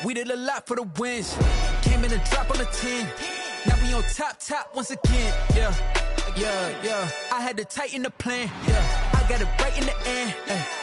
We did a lot for the wins. Came in and dropped on the 10. Now we on top once again. Yeah. I had to tighten the plan. Yeah, I got it right in the end.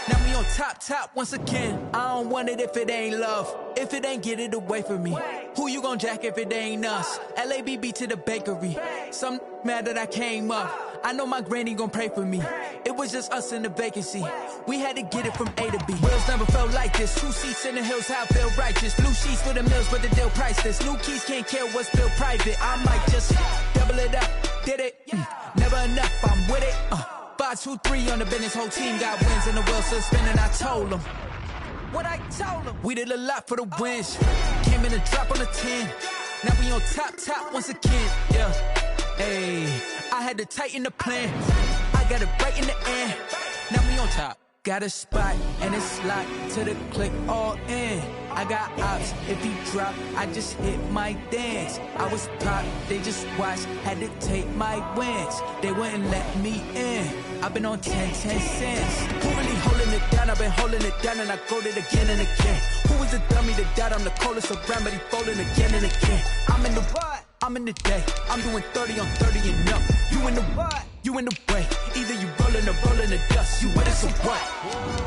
Now we on top once again. I don't want it if it ain't love. If it ain't, get it away from me. Who you gon' jack if it ain't us? LABB to the bakery. Some mad that I came up. I know my granny gon' pray for me. It was just us in the vacancy. We had to get it from A to B. Wheels never felt like this. 2 seats in the hills, how I feel righteous. Blue sheets for the mills, but the deal priceless. New keys can't kill what's built private. I might just double it up. Did it? Never enough, I'm with it. 5, 2, 3 on the business. Whole team got wins and the wheels still spinning. I told them what I told them. We did a lot for the wins. Came in and dropped on the 10. Now we on top once again. Yeah. Hey, I had to tighten the plan. I got it right in the end. Now we on top. Got a spot and it's locked to the click all in. I got ops, if he drop, I just hit my dance. I was pop, they just watched, had to take my wins. They wouldn't let me in. I've been on 10 cents. Who really holding it down? I've been holding it down and I go it again and again. Who was the dummy that died? I'm the coldest around, but he folding again and again. I'm in the what? I'm in the day. I'm doing 30 on 30 and up. You in the what? You in the way. Either you rolling or rolling the dust. You with us or what?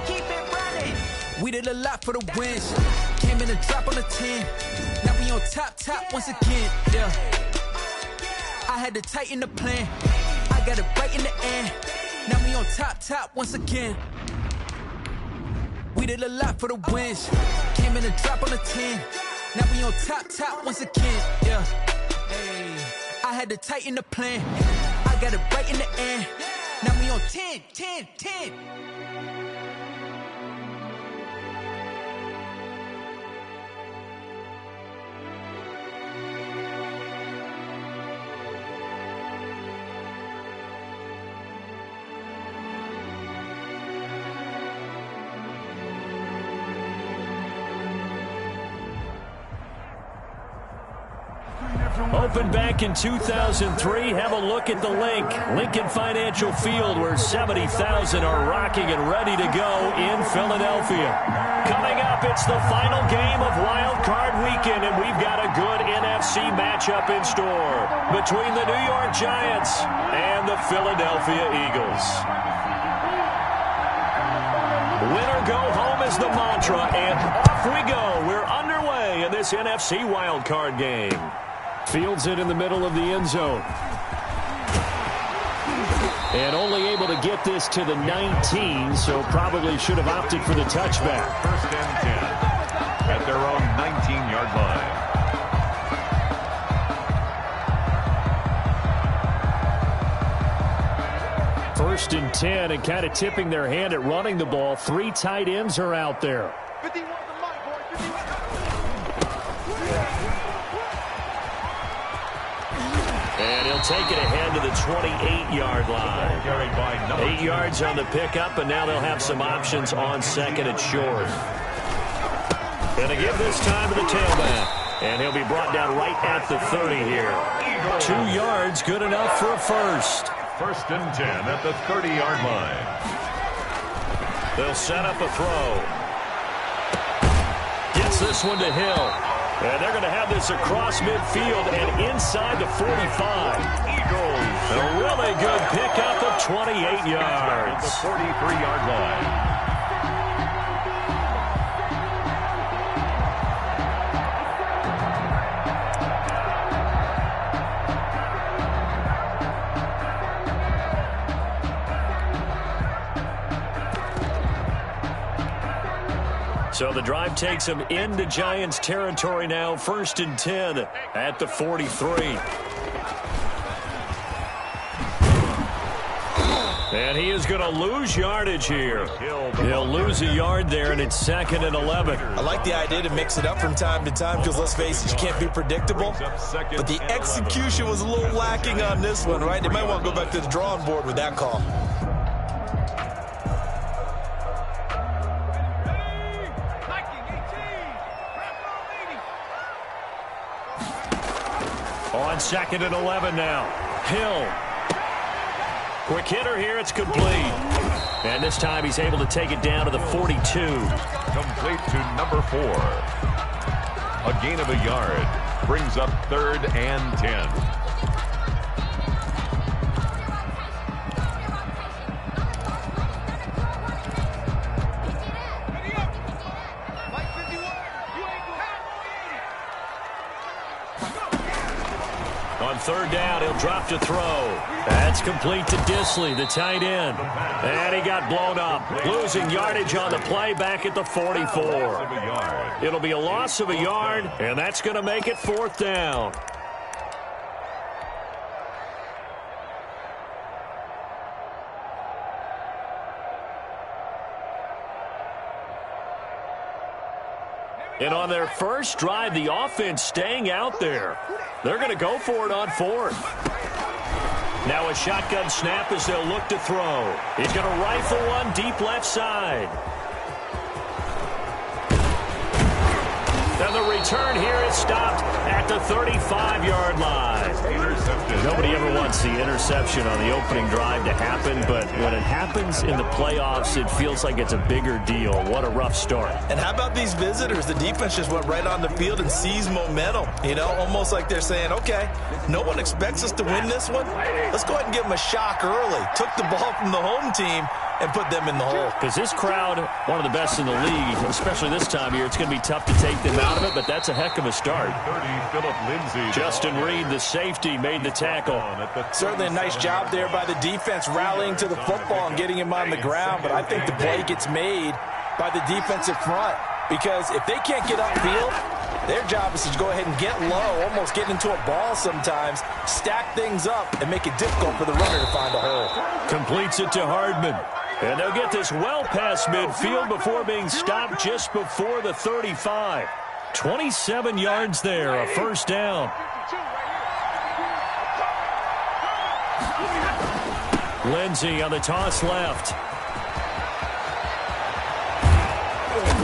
Keep it running. We did a lot for the wins. Came in and dropped on the 10. Now we on top once again. Yeah. I had to tighten the plan. I got it right in the end. Now we on top once again. We did a lot for the wins. Came in and dropped on the 10. Now we on top once again. Yeah. Hey, I had to tighten the plan. I got it right in the end. Now we on 10. Opened back in 2003. Have a look at the link. Lincoln Financial Field, where 70,000 are rocking and ready to go in Philadelphia. Coming up, it's the final game of Wildcard Weekend, and we've got a good NFC matchup in store between the New York Giants and the Philadelphia Eagles. Winner go home is the mantra, and off we go. We're underway in this NFC Wildcard game. Fields it in the middle of the end zone. And only able to get this to the 19, so probably should have opted for the touchback. First and 10 at their own 19-yard line. First and 10, and kind of tipping their hand at running the ball. 3 tight ends are out there. And he'll take it ahead to the 28-yard line. 8 yards on the pickup, and now they'll have some options on second and short. Going to give this time to the tailback. And he'll be brought down right at the 30 here. 2 yards, good enough for a first. First and 10 at the 30-yard line. They'll set up a throw. Gets this one to Hill. And they're going to have this across midfield and inside the 45. Eagles. A really good pickup of 28 yards. The 43-yard line. So the drive takes them into Giants territory now. First and 10 at the 43. And he is going to lose yardage here. He'll lose a yard there, and it's second and 11. I like the idea to mix it up from time to time because, let's face it, you can't be predictable. But the execution was a little lacking on this one, right? They might want to go back to the drawing board with that call. On second and 11 now. Hill. Quick hitter here. It's complete. And this time he's able to take it down to the 42. Complete to number 4. A gain of a yard. Brings up 3rd and 10. On 3rd down, he'll drop to throw. That's complete to Disley, the tight end. And he got blown up. Losing yardage on the play back at the 44. It'll be a loss of a yard, and that's going to make it 4th down. And on their first drive, the offense staying out there. They're going to go for it on 4th. Now a shotgun snap as they'll look to throw. He's going to rifle one deep left side. And the return here is stopped at the 35-yard line. Nobody ever wants the interception on the opening drive to happen, but when it happens in the playoffs, it feels like it's a bigger deal. What a rough start. And how about these visitors? The defense just went right on the field and seized momentum. You know, almost like they're saying, okay, no one expects us to win this one. Let's go ahead and give them a shock early. Took the ball from the home team and put them in the hole. Because this crowd, one of the best in the league, especially this time of year, it's going to be tough to take them out of it, but that's a heck of a start. 30, Phillip Lindsay. Justin Reed, the safety, made the tackle. Certainly a nice job there by the defense rallying to the football and getting him on the ground, but I think the play gets made by the defensive front because if they can't get upfield, their job is to go ahead and get low, almost get into a ball sometimes, stack things up, and make it difficult for the runner to find a hole. Completes it to Hardman. And they'll get this well past midfield before being stopped just before the 35. 27 yards there, a 1st down. Lindsay on the toss left.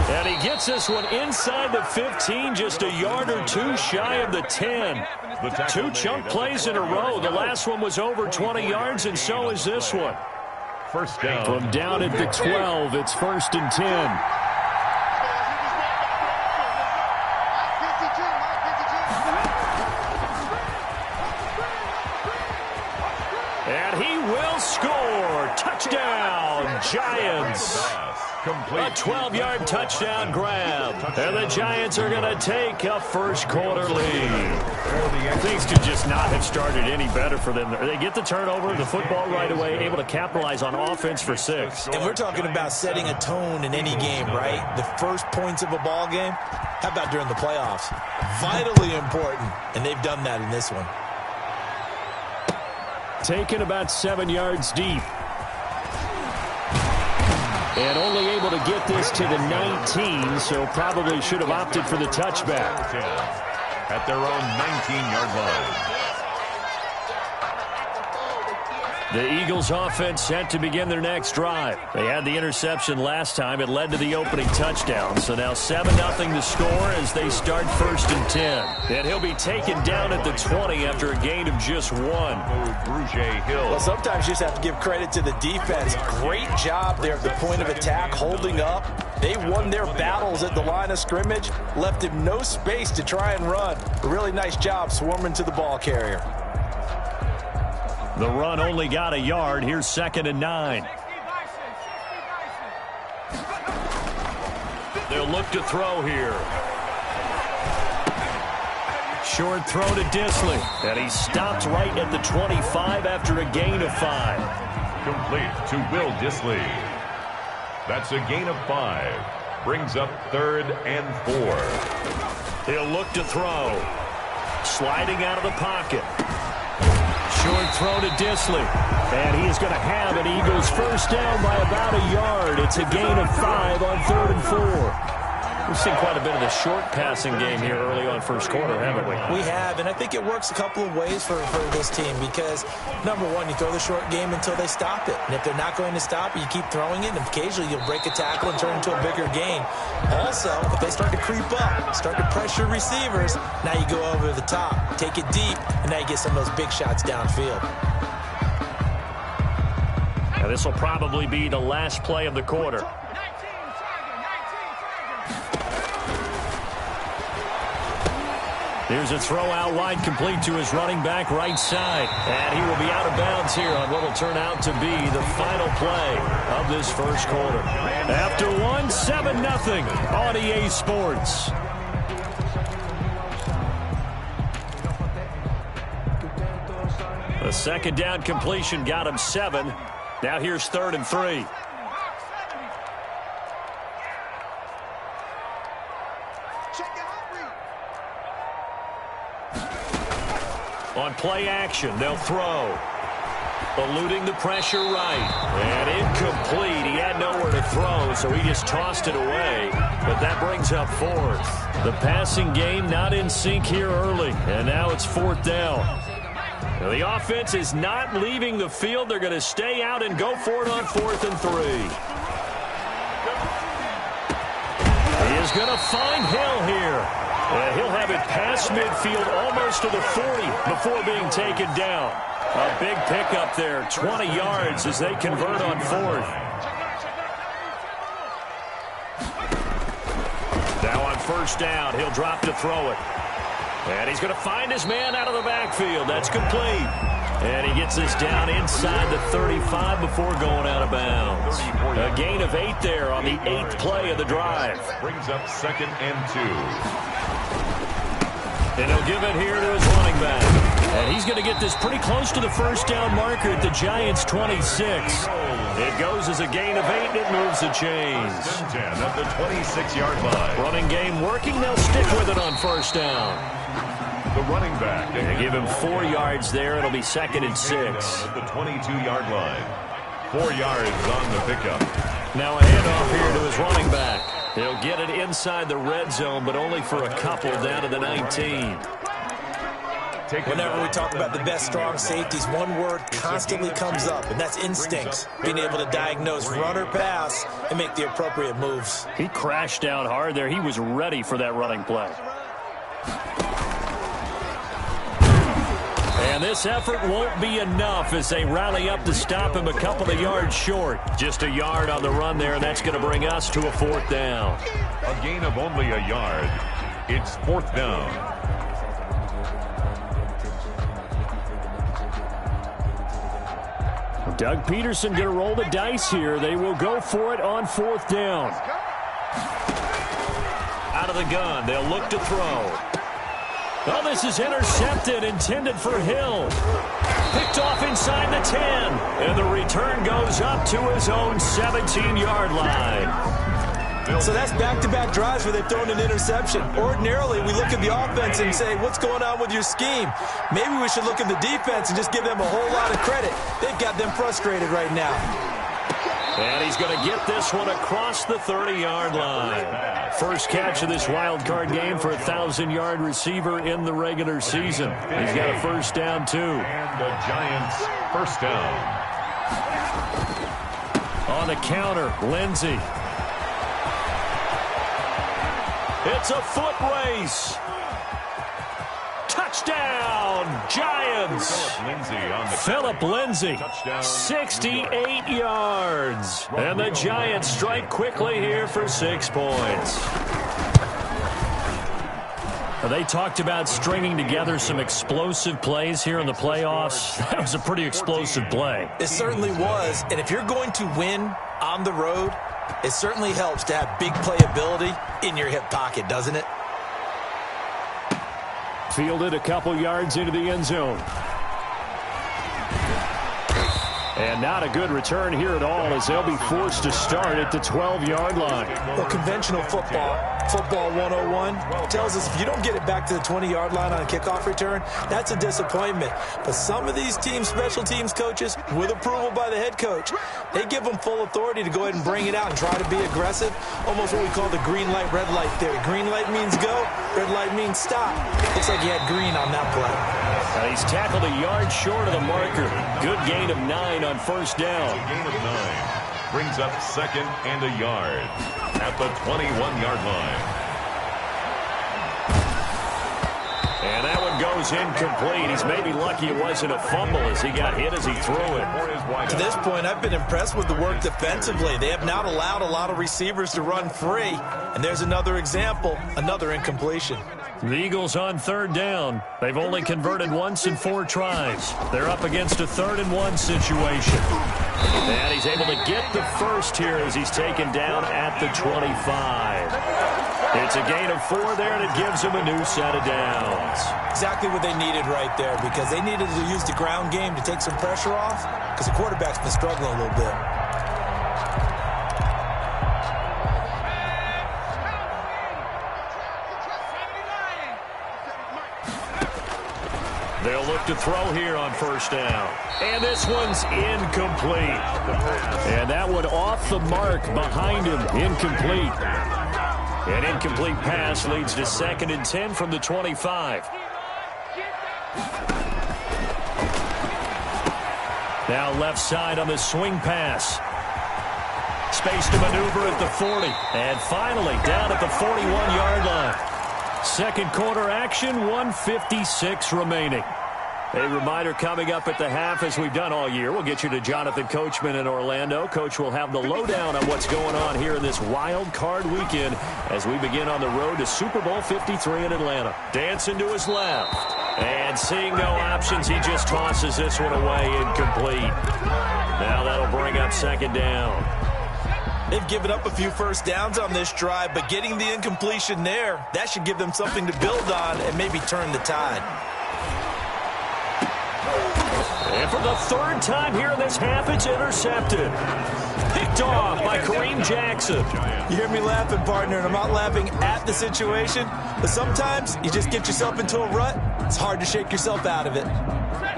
And he gets this one inside the 15, just a yard or two shy of the 10. 2 chunk plays in a row. The last one was over 20 yards, and so is this one. 1st down. From down at the 12, it's 1st and 10. And he will score. Touchdown, Giants. A 12-yard touchdown grab. And the Giants are going to take a 1st quarter lead. Things could just not have started any better for them. They get the turnover, the football right away, able to capitalize on offense for 6. And we're talking about setting a tone in any game, right? The first points of a ball game. How about during the playoffs? Vitally important, and they've done that in this one. Taken about 7 yards deep. And only able to get this to the 19, so probably should have opted for the touchback. At their own 19-yard line. The Eagles offense set to begin their next drive. They had the interception last time. It led to the opening touchdown. So now 7-0 to score as they start 1st and 10. And he'll be taken down at the 20 after a gain of just 1. Well, sometimes you just have to give credit to the defense. Great job there at the point of attack, holding up. They won their battles at the line of scrimmage, left him no space to try and run. A really nice job swarming to the ball carrier. The run only got a yard. Here's 2nd and 9. They'll look to throw here. Short throw to Disley. And he stopped right at the 25 after a gain of 5. Complete to Will Disley. That's a gain of 5. Brings up 3rd and 4. He'll look to throw. Sliding out of the pocket. Short throw to Disley. And he is going to have an Eagles 1st down by about a yard. It's a gain of 5 on 3rd and 4. We've seen quite a bit of the short passing game here early on 1st quarter, haven't we? We have, and I think it works a couple of ways for this team because, number one, you throw the short game until they stop it. And if they're not going to stop it, you keep throwing it, and occasionally you'll break a tackle and turn it into a bigger gain. Also, if they start to creep up, start to pressure receivers, now you go over the top, take it deep, and now you get some of those big shots downfield. Now this will probably be the last play of the quarter. Here's a throw out wide, complete to his running back right side. And he will be out of bounds here on what will turn out to be the final play of this first quarter. After one, 7-0 on EA Sports. The second down completion got him 7. Now here's 3rd and 3. On play action, they'll throw. Eluding the pressure right. And incomplete. He had nowhere to throw, so he just tossed it away. But that brings up 4th. The passing game not in sync here early. And now it's 4th down. Now the offense is not leaving the field. They're going to stay out and go for it on 4th and 3. He is going to find Hill here. And he'll have it past midfield almost to the 40 before being taken down. A big pickup there, 20 yards as they convert on 4th. Now on 1st down, he'll drop to throw it. And he's going to find his man out of the backfield. That's complete. And he gets this down inside the 35 before going out of bounds. A gain of 8 there on the 8th play of the drive. Brings up 2nd and 2. And he'll give it here to his running back. And he's going to get this pretty close to the 1st down marker at the Giants' 26. It goes as a gain of 8, and it moves the chains. 10 at the 26-yard line. Running game working. They'll stick with it on 1st down. The running back. They give him 4 yards there. It'll be 2nd and 6. At the 22-yard line. 4 yards on the pickup. Now a handoff here to his running back. He'll get it inside the red zone, but only for a couple down to the 19. Whenever we talk about the best strong safeties, one word constantly comes up, and that's instincts. Being able to diagnose run or pass and make the appropriate moves. He crashed down hard there. He was ready for that running play. And this effort won't be enough as they rally up to stop him a couple of yards short. Just a yard on the run there, and that's going to bring us to a 4th down. A gain of only a yard. It's 4th down. Doug Peterson going to roll the dice here. They will go for it on 4th down. Out of the gun, they'll look to throw. Oh, this is intercepted, intended for Hill. Picked off inside the 10. And the return goes up to his own 17-yard line. So that's back-to-back drives where they've thrown an interception. Ordinarily, we look at the offense and say, what's going on with your scheme? Maybe we should look at the defense and just give them a whole lot of credit. They've got them frustrated right now. And he's going to get this one across the 30-yard line. First catch of this wild card game for a 1,000-yard receiver in the regular season. He's got a 1st down, too. And the Giants' 1st down. On the counter, Lindsey. It's a foot race. Touchdown, Giants. Phillip Lindsay, 68 yards. And the Giants strike quickly here for 6 points. They talked about stringing together some explosive plays here in the playoffs. That was a pretty explosive play. It certainly was. And if you're going to win on the road, it certainly helps to have big playability in your hip pocket, doesn't it? Fielded a couple yards into the end zone. And not a good return here at all as they'll be forced to start at the 12-yard line. Well, conventional football 101, tells us if you don't get it back to the 20-yard line on a kickoff return, that's a disappointment. But some of these teams, special teams coaches, with approval by the head coach, they give them full authority to go ahead and bring it out and try to be aggressive, almost what we call the green light, red light theory. Green light means go, red light means stop. Looks like he had green on that play. He's tackled a yard short of the marker. Good gain of 9 on 1st down. A gain of 9 brings up 2nd and a yard at the 21-yard line. And that one goes incomplete. He's maybe lucky it wasn't a fumble as he got hit as he threw it. To this point, I've been impressed with the work defensively. They have not allowed a lot of receivers to run free. And there's another example, another incompletion. The Eagles on third down. They've only converted once in 4 tries. They're up against a 3rd and 1 situation. And he's able to get the first here as he's taken down at the 25. It's a gain of 4 there, and it gives him a new set of downs. Exactly what they needed right there, because they needed to use the ground game to take some pressure off, because the quarterback's been struggling a little bit. They'll look to throw here on first down. And this one's incomplete. And that one off the mark behind him. Incomplete. An incomplete pass leads to 2nd and 10 from the 25. Now left side on the swing pass. Space to maneuver at the 40. And finally down at the 41-yard line. Second quarter action, 1:56 remaining. A reminder coming up at the half, as we've done all year. We'll get you to Jonathan Coachman in Orlando. Coach will have the lowdown on what's going on here in this wild card weekend as we begin on the road to Super Bowl 53 in Atlanta. Dancing to his left. And seeing no options, he just tosses this one away, incomplete. Now that'll bring up 2nd down. They've given up a few first downs on this drive, but getting the incompletion there, that should give them something to build on and maybe turn the tide. And for the 3rd time here in this half, it's intercepted. Picked off by Kareem Jackson. You hear me laughing, partner, and I'm not laughing at the situation, but sometimes you just get yourself into a rut. It's hard to shake yourself out of it.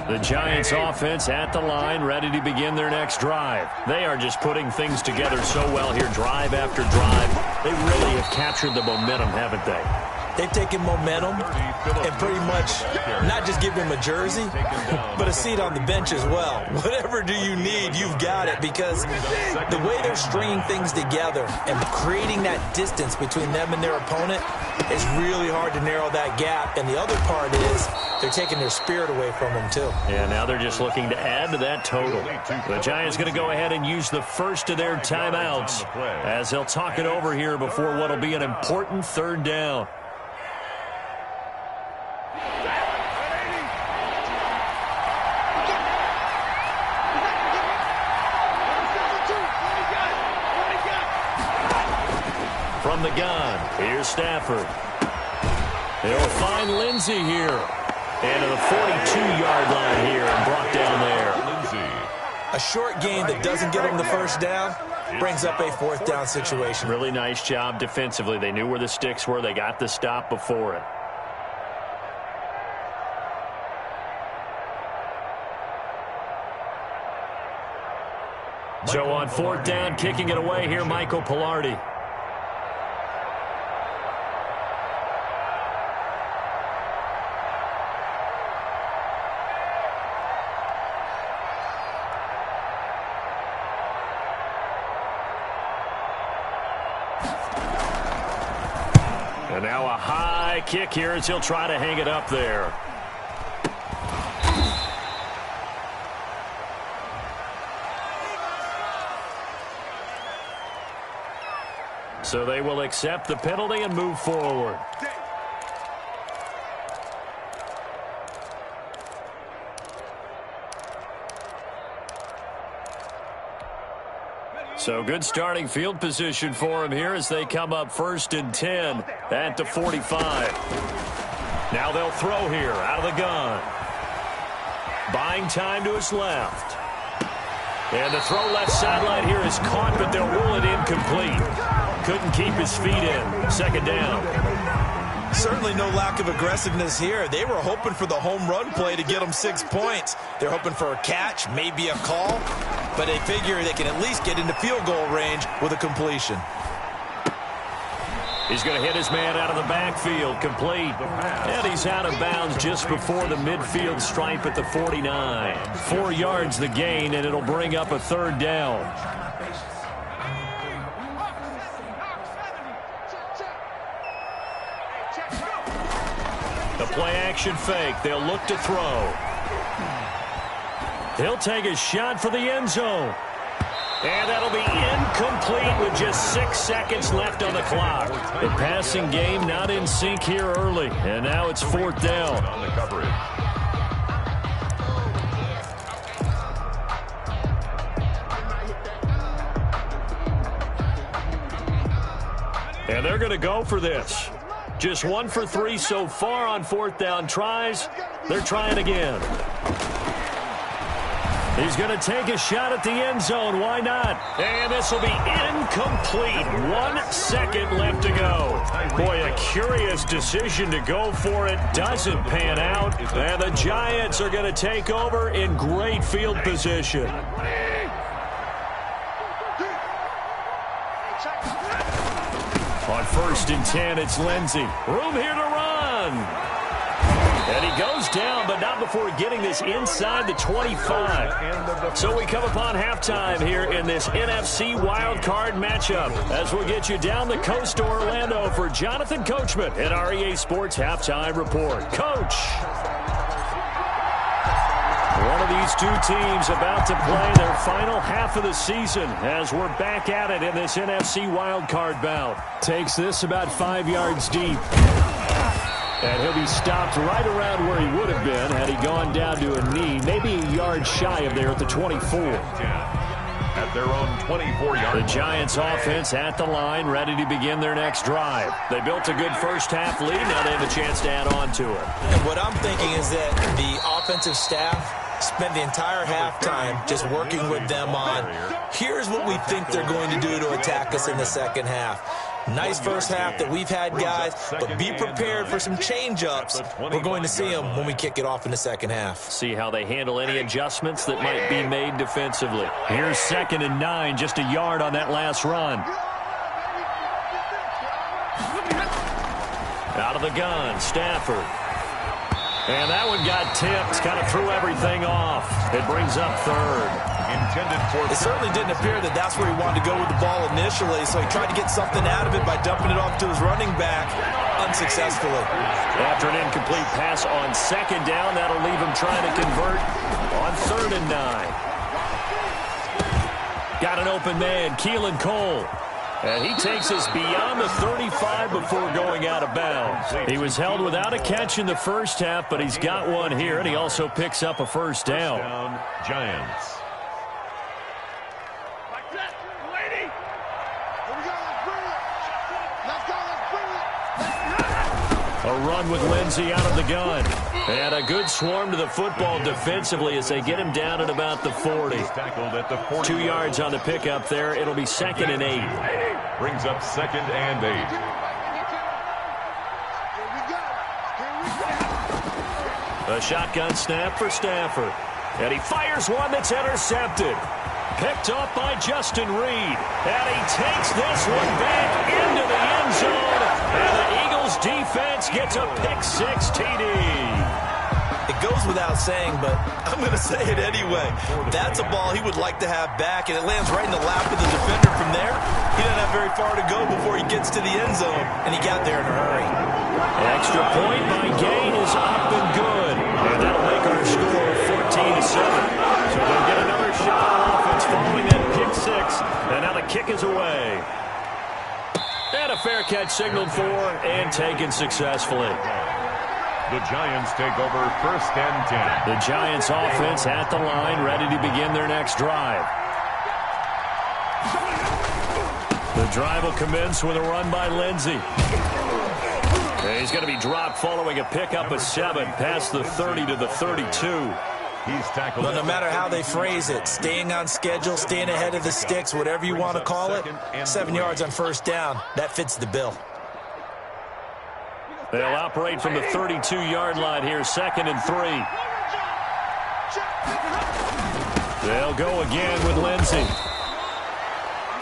The Giants offense at the line, ready to begin their next drive. They are just putting things together so well here, drive after drive. They really have captured the momentum, haven't they? They've taken momentum and pretty much not just give him a jersey, but a seat on the bench as well. Whatever do you need, you've got it, because the way they're stringing things together and creating that distance between them and their opponent is really hard to narrow that gap. And the other part is they're taking their spirit away from them, too. Yeah, now they're just looking to add to that total. The Giants going to go ahead and use the first of their timeouts as they'll talk it over here before what will be an important 3rd down. From the gun, here's Stafford. They'll find Lindsey here. And to the 42-yard line here and brought down there. A short gain that doesn't get them the first down brings up a 4th down situation. Really nice job defensively. They knew where the sticks were. They got the stop before it. So on 4th down, kicking it away here, Michael Pilardi. And now a high kick here as he'll try to hang it up there. So they will accept the penalty and move forward. So good starting field position for him here as they come up 1st and 10 at the 45. Now they'll throw here out of the gun. Buying time to his left. And the throw left sideline here is caught, but they'll rule it incomplete. Couldn't keep his feet in. 2nd down. Certainly no lack of aggressiveness here. They were hoping for the home run play to get them 6 points. They're hoping for a catch, maybe a call, but they figure they can at least get into field goal range with a completion. He's going to hit his man out of the backfield, complete. And he's out of bounds just before the midfield stripe at the 49. 4 yards the gain, and it'll bring up a 3rd down. The play-action fake. They'll look to throw. He'll take a shot for the end zone. And that'll be incomplete with just 6 seconds left on the clock. The passing game not in sync here early. And now it's 4th down. On the coverage. And they're going to go for this. Just 1 for 3 so far on 4th down tries. They're trying again. He's going to take a shot at the end zone. Why not? And this will be incomplete. 1 second left to go. Boy, a curious decision to go for it. Doesn't pan out. And the Giants are going to take over in great field position. On 1st and 10, it's Lindsey. Room here to run. And he goes down, but not before getting this inside the 25. So we come upon halftime here in this NFC Wildcard matchup as we'll get you down the coast to Orlando for Jonathan Coachman at our EA Sports Halftime Report. Coach! One of these two teams about to play their final half of the season as we're back at it in this NFC Wildcard bout. Takes this about 5 yards deep. And he'll be stopped right around where he would have been had he gone down to a knee, maybe a yard shy of there at the 24. At their own 24-yard. The Giants offense at the line, ready to begin their next drive. They built a good first-half lead. Now they have a chance to add on to it. And what I'm thinking is that the offensive staff spent the entire halftime just working with them on, here's what we think they're going to do to attack us in the second half. Nice first half that we've had, guys, but be prepared for some change-ups. We're going to see them when we kick it off in the second half. See how they handle any adjustments that might be made defensively. Here's 2nd and 9, just a yard on that last run. Out of the gun, Stafford. And that one got tipped, kind of threw everything off. It brings up 3rd. It certainly didn't appear that that's where he wanted to go with the ball initially, so he tried to get something out of it by dumping it off to his running back unsuccessfully. After an incomplete pass on 2nd down, that'll leave him trying to convert on 3rd and 9. Got an open man, Keelan Cole. And he takes us beyond the 35 before going out of bounds. He was held without a catch in the first half, but he's got one here, and he also picks up a first down. Giants. A run with Lindsey out of the gun. And a good swarm to the football defensively as they get him down at about the 40. 2 yards on the pickup there. It'll be 2nd and 8. Brings up 2nd and 8. A shotgun snap for Stafford. And he fires one that's intercepted. Picked up by Justin Reed. And he takes this one back into the end zone. And the Eagles defense gets a pick-6 TD. It goes without saying, but I'm going to say it anyway. That's a ball he would like to have back, and it lands right in the lap of the defender from there. He doesn't have very far to go before he gets to the end zone, and he got there in a hurry. Extra point by Gain is up and good. And that'll make our score 14-7. So they'll get another shot on offense following that pick-6, and now the kick is away. And a fair catch signaled for and taken successfully. The Giants take over 1st and 10. The Giants offense at the line, ready to begin their next drive. The drive will commence with a run by Lindsey. He's going to be dropped following a pickup of 7 past the 30 to the 32. He's tackled. But no matter how they phrase it, staying on schedule, staying ahead of the sticks, whatever you want to call it, 7 yards on 1st down, that fits the bill. They'll operate from the 32-yard line here, 2nd and 3. They'll go again with Lindsey.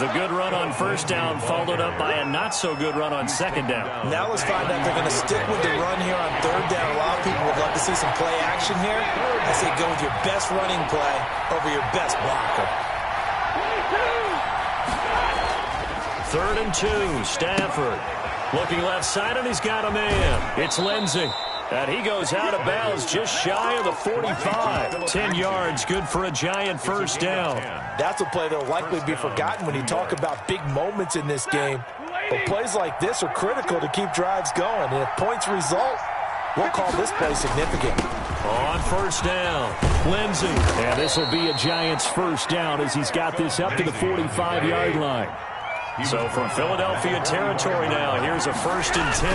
The good run on 1st down followed up by a not-so-good run on 2nd down. Now let's find out if they're going to stick with the run here on 3rd down. A lot of people would love to see some play action here. I say go with your best running play over your best blocker. 3rd and 2, Stafford. Looking left side, and he's got a man. It's Lindsey. And he goes out of bounds just shy of the 45. 10 yards, good for a Giant first down. That's a play that will likely be forgotten when you talk about big moments in this game. But plays like this are critical to keep drives going. And if points result, we'll call this play significant. On first down, Lindsey. And this will be a Giants first down as he's got this up to the 45-yard line. So from Philadelphia territory now, here's a 1st and 10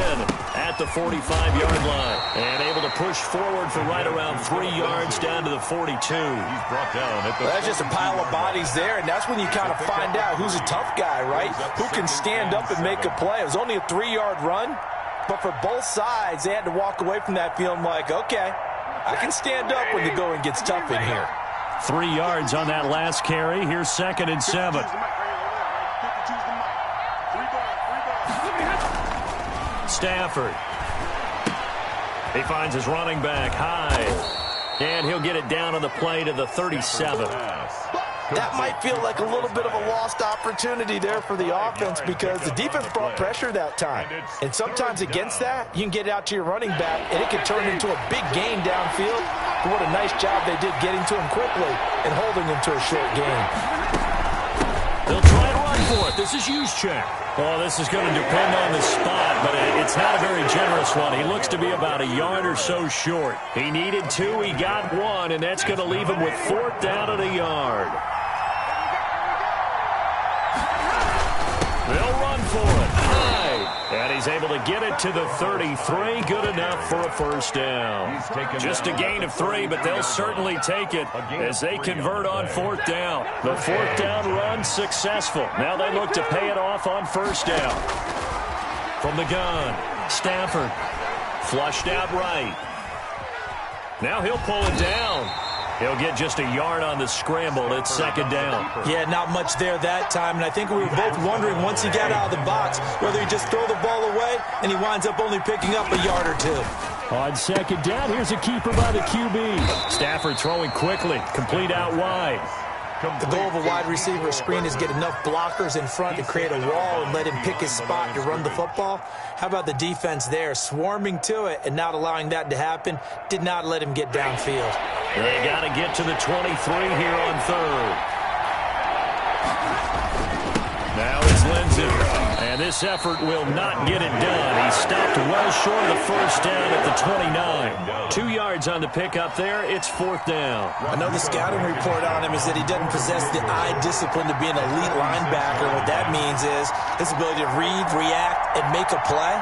at the 45-yard line. And able to push forward for right around 3 yards down to the 42. He's brought down at the that's just a pile of bodies there, and that's when you kind of find out who's a tough guy, right? Who can stand up and make a play. It was only a 3-yard run, but for both sides, they had to walk away from that feeling like, okay, I can stand up when the going gets tough in here. 3 yards on that last carry. Here's 2nd and 7. Stafford. He finds his running back high. And he'll get it down on the play to the 37. That might feel like a little bit of a lost opportunity there for the offense because the defense brought pressure that time. And sometimes against that, you can get it out to your running back, and it can turn into a big gain downfield. But what a nice job they did getting to him quickly and holding him to a short gain. They'll try to run for it. This is Juszczyk. Oh, this is going to depend on the spot, but it's not a very generous one. He looks to be about a yard or so short. He needed 2. He got 1, and that's going to leave him with 4th down at a yard. They'll run for it. High. And he's able to get it to the 33. Good enough for a first down. Just a gain of 3, but they'll certainly take it as they convert on 4th down. The 4th down run successful. Now they look to pay it off on first down. From the gun, Stafford. Flushed out right. Now he'll pull it down. He'll get just a yard on the scramble. It's 2nd down. Yeah, not much there that time. And I think we were both wondering once he got out of the box whether he just throw the ball away and he winds up only picking up a yard or 2. On 2nd down, here's a keeper by the QB. Stafford throwing quickly. Complete out wide. The goal of a wide receiver screen is get enough blockers in front to create a wall and let him pick his spot to run the football. How about the defense there, swarming to it and not allowing that to happen? Did not let him get downfield. They got to get to the 23 here on 3rd. Now it's Lindsey. And this effort will not get it done. He stopped well short of the first down at the 29. 2 yards on the pickup there. It's 4th down. I know the scouting report on him is that he doesn't possess the eye discipline to be an elite linebacker. What that means is his ability to read, react, and make a play.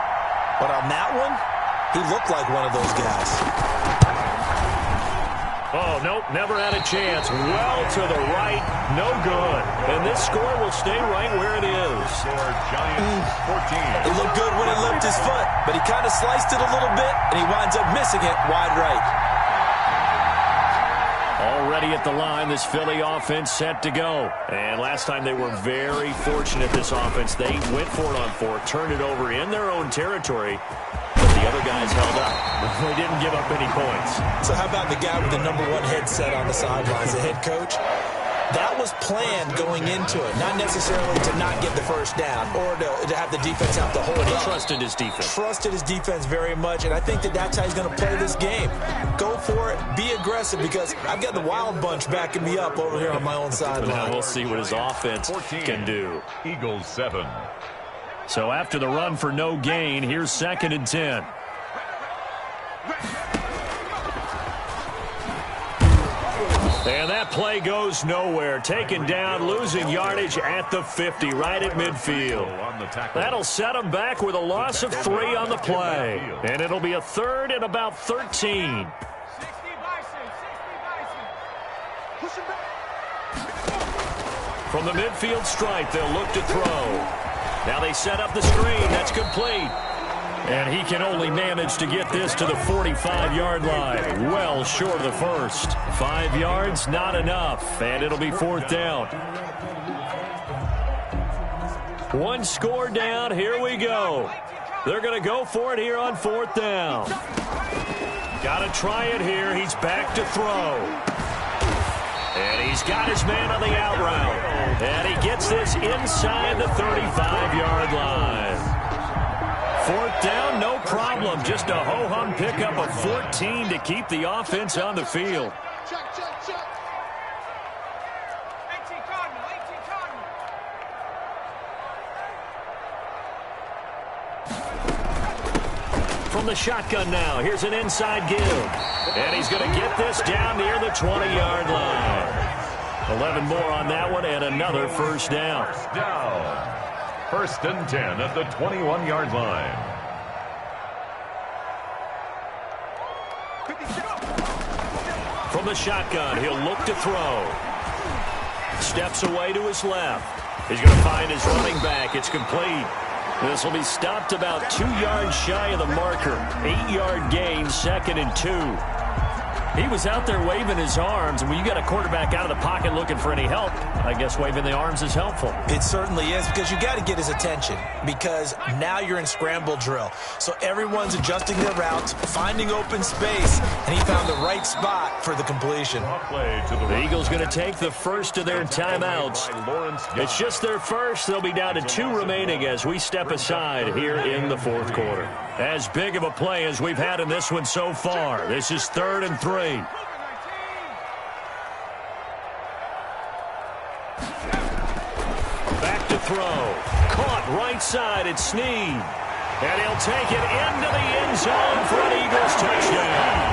But on that one, he looked like one of those guys. Oh, nope, never had a chance. Well to the right, no good. And this score will stay right where it is. Giants 14. It looked good when he lifted his foot, but he kind of sliced it a little bit, and he winds up missing it wide right. Already at the line, this Philly offense set to go. And last time they were very fortunate, this offense. They went for it on 4th, turned it over in their own territory. The other guys held up. They didn't give up any points. So how about the guy with the #1 headset on the sidelines, the head coach? That was planned going into it, not necessarily to not get the first down or to have the defense have to hold He up. trusted his defense. Trusted his defense very much, and I think that's how he's going to play this game. Go for it, be aggressive, because I've got the wild bunch backing me up over here on my own sideline. Now we'll see what his offense 14. can do. Eagles 7. So after the run for no gain, here's 2nd and 10. And that play goes nowhere. Taken down, losing yardage at the 50, right at midfield. That'll set him back with a loss of 3 on the play. And it'll be a 3rd and about 13. From the midfield stripe, they'll look to throw. Now they set up the screen. That's complete. And he can only manage to get this to the 45-yard line. Well short of the first. 5 yards, not enough. And it'll be 4th down. 1 score down. Here we go. They're going to go for it here on 4th down. Got to try it here. He's back to throw. And he's got his man on the out route. And he gets this inside the 35-yard line. 4th down, no problem. Just a ho-hum pickup of 14 to keep the offense on the field. From the shotgun now, here's an inside give. And he's going to get this down near the 20-yard line. 11 more on that one and another first down. First and 10 at the 21-yard line. From the shotgun, he'll look to throw. Steps away to his left. He's going to find his running back. It's complete. This will be stopped about 2 yards shy of the marker. 8-yard gain, 2nd and 2. He was out there waving his arms, and when you got a quarterback out of the pocket looking for any help, I guess waving the arms is helpful. It certainly is, because you got to get his attention, because now you're in scramble drill. So everyone's adjusting their routes, finding open space, and he found the right spot for the completion. The Eagles going to take the first of their timeouts. It's just their first. They'll be down to 2 remaining as we step aside here in the 4th quarter. As big of a play as we've had in this one so far. This is 3rd and 3. Back to throw. Caught right side. It's Snead. And he'll take it into the end zone for an Eagles touchdown.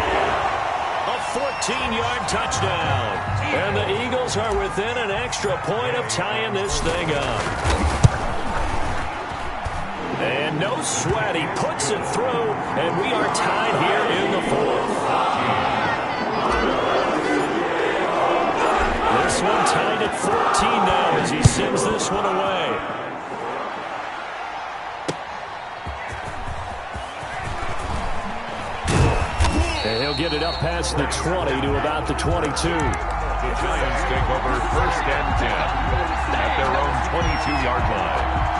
A 14-yard touchdown. And the Eagles are within an extra point of tying this thing up. And no sweat. He puts it through, and we are tied here in the 4th. This one tied at 14 now as he sends this one away. And he'll get it up past the 20 to about the 22. The Giants take over 1st and 10 at their own 22-yard line.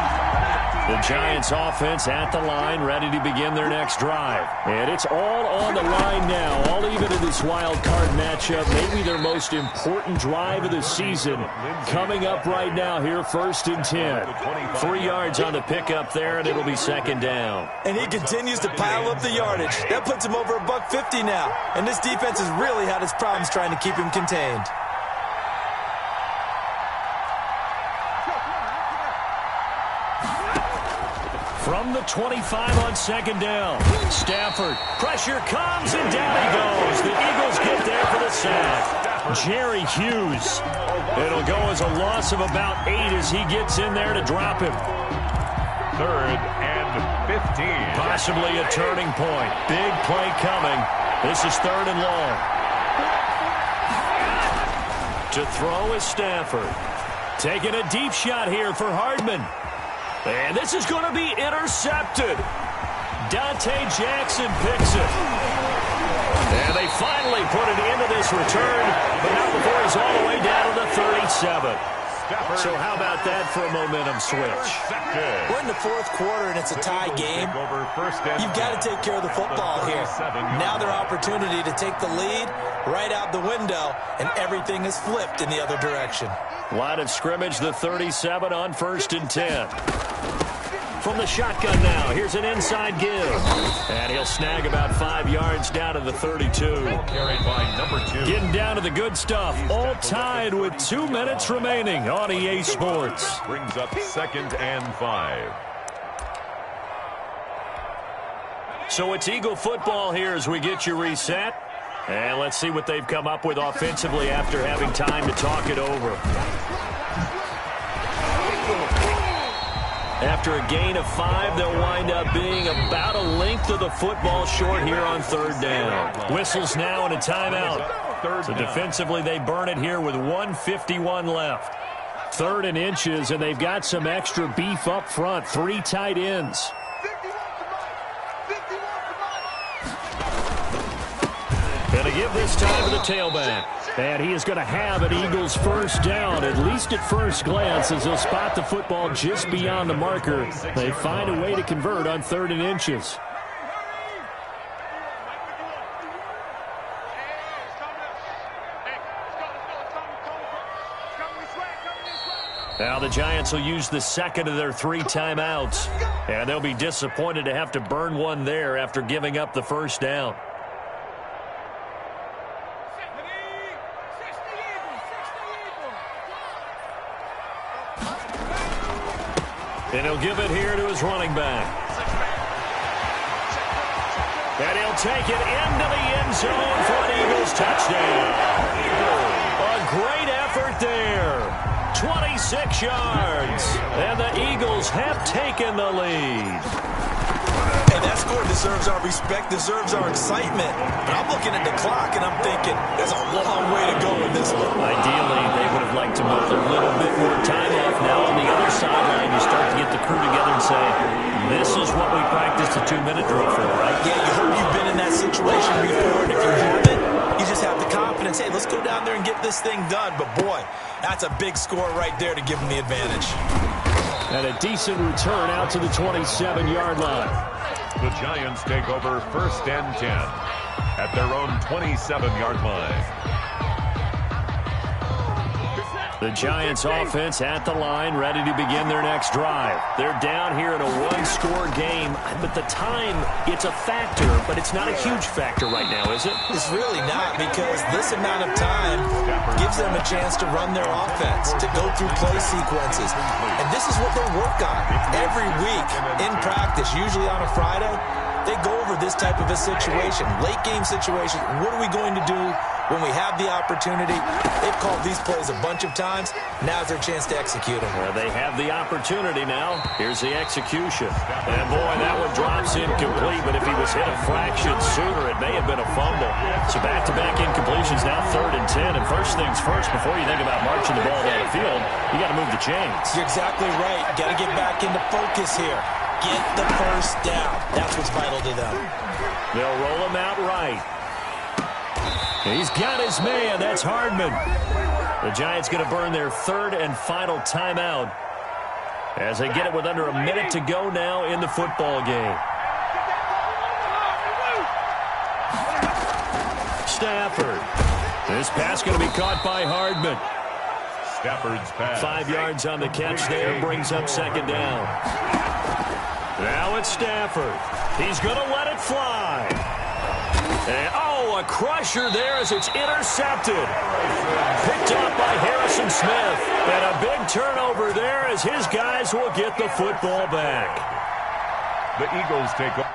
The Giants offense at the line, ready to begin their next drive. And it's all on the line now, all even in this wild card matchup. Maybe their most important drive of the season coming up right now here, 1st and 10. 3 yards on the pickup there, and it'll be 2nd down. And he continues to pile up the yardage. That puts him over $150 now. And this defense has really had its problems trying to keep him contained. From the 25 on 2nd down. Stafford. Pressure comes, and down he goes. The Eagles get there for the sack. Jerry Hughes. It'll go as a loss of about 8 as he gets in there to drop him. 3rd and 15. Possibly a turning point. Big play coming. This is 3rd and long. To throw is Stafford. Taking a deep shot here for Hardman. And this is going to be intercepted. Dante Jackson picks it. And they finally put it into this return, but not before he's all the way down to the 37. So how about that for a momentum switch? We're in the 4th quarter, and it's a tie game. You've got to take care of the football here. Now their opportunity to take the lead right out the window, and everything is flipped in the other direction. Line of scrimmage, the 37 on 1st and 10. From the shotgun now, here's an inside give. And he'll snag about 5 yards down to the 32. Carried by number 2. Getting down to the good stuff. All tied with 2 minutes remaining on EA Sports. Brings up 2nd and 5. So it's Eagle football here as we get you reset. And let's see what they've come up with offensively after having time to talk it over. After a gain of 5, they'll wind up being about a length of the football short here on 3rd down. Whistles now and a timeout. So defensively, they burn it here with 1:51 left. 3rd and inches, and they've got some extra beef up front. 3 tight ends. Going to give this time to the tailback. And he is going to have an Eagles first down, at least at first glance, as he'll spot the football just beyond the marker. They find a way to convert on 3rd and inches. Now the Giants will use the second of their 3 timeouts. And they'll be disappointed to have to burn one there after giving up the first down. And he'll give it here to his running back. And he'll take it into the end zone for an Eagles touchdown. A great effort there. 26 yards. And the Eagles have taken the lead. Hey, that score deserves our respect, deserves our excitement. But I'm looking at the clock, and I'm thinking there's a long way to go in this one. Ideally, they would have liked to move a little bit more time off. Now on the other sideline, you start to get the crew together and say, this is what we practiced a 2-minute drill for, right? Yeah, you hope you've been in that situation before, and if you haven't, you just have the confidence, hey, let's go down there and get this thing done. But, boy, that's a big score right there to give them the advantage. And a decent return out to the 27-yard line. The Giants take over 1st and 10 at their own 27-yard line. The Giants offense at the line, ready to begin their next drive. They're down here in a 1-score game, but the time, it's a factor, but it's not a huge factor right now, is it? It's really not, because this amount of time gives them a chance to run their offense, to go through play sequences. And this is what they work on every week in practice, usually on a Friday. They go over this type of a situation, late game situation. What are we going to do when we have the opportunity? They've called these plays a bunch of times. Now's their chance to execute them. Well, they have the opportunity now. Here's the execution. And boy, that one drops incomplete, but if he was hit a fraction sooner, it may have been a fumble. So back-to-back incompletions, now 3rd and 10. And first things first, before you think about marching the ball down the field, you got to move the chains. You're exactly right. Got to get back into focus here. Get the first down. That's what's vital to them. They'll roll him out right. He's got his man. That's Hardman. The Giants going to burn their 3rd and final timeout as they get it with under a minute to go now in the football game. Stafford. This pass going to be caught by Hardman. Stafford's pass. 5 yards on the catch there, brings up 2nd down. Now it's Stafford. He's going to let it fly. And, a crusher there as it's intercepted. Picked up by Harrison Smith. And a big turnover there as his guys will get the football back. The Eagles take over.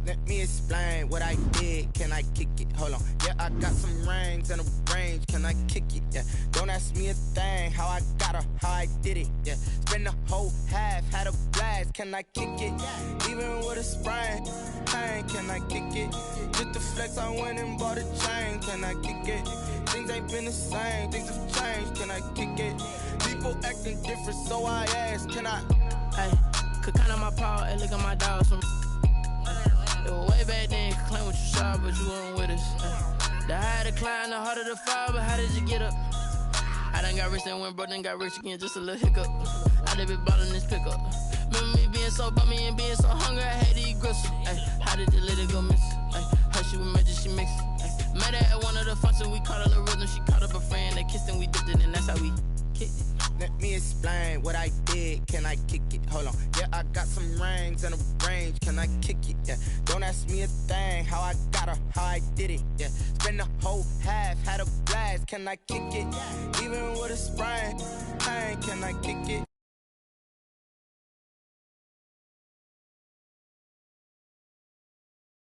Let me explain what I did. Can I kick it? Hold on. Yeah, I got some rings and a range. Can I kick it? Yeah. Don't ask me a thing. How I got her, how I did it. Yeah. Spend the whole half, had a blast. Can I kick it? Even with a sprain, pain. Can I kick it? Just the flex, I went and bought a chain. Can I kick it? Things ain't been the same. Things have changed. Can I kick it? People acting different, so I asked. Can I? Hey, could count on my power and look at my dogs from. It was way back then, could claim what you saw, but you weren't with us. The higher the climb, the harder the fall, but how did you get up? I done got rich and went broke, then got rich again, just a little hiccup. I done been ballin' this pickup. Remember me being so bummy and being so hungry, I had to eat gristle. How did the lady go miss? Her she was magic, she mixed. Met her at one of the functions, we caught a little rhythm, she caught up a friend, they kissed and we dipped it, and that's how we kicked it. Let me explain what I did. Can I kick it? Hold on. Yeah, I got some rings and a range. Can I kick it? Yeah. Don't ask me a thing. How I got her, how I did it. Yeah. Spend the whole half, had a blast. Can I kick it? Even with a sprain, pain. Can I kick it?